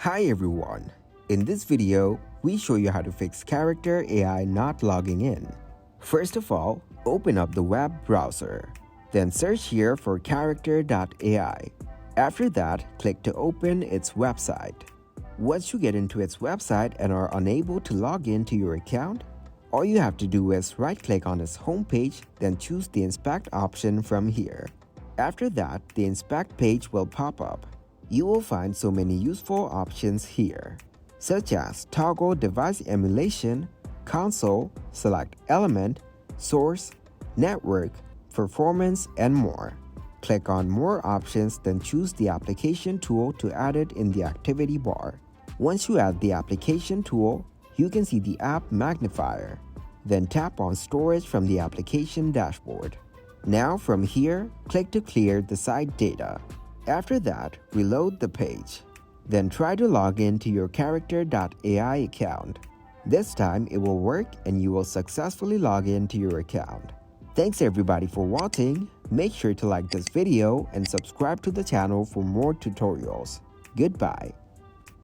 Hi everyone, in this video, we show you how to fix character AI not logging in. First of all, open up the web browser. Then search here for character.ai. After that, click to open its website. Once you get into its website and are unable to log in to your account, all you have to do is right-click on its homepage, then choose the Inspect option from here. After that, the Inspect page will pop up. You will find so many useful options here, such as toggle device emulation, console, select element, source, network, performance, and more. Click on More Options, then choose the Application tool to add it in the activity bar. Once you add the Application tool, you can see the app magnifier. Then tap on Storage from the application dashboard. Now from here, click to clear the site data. After that, reload the page. Then try to log in to your character.ai account. This time it will work and you will successfully log in to your account. Thanks everybody for watching. Make sure to like this video and subscribe to the channel for more tutorials. Goodbye.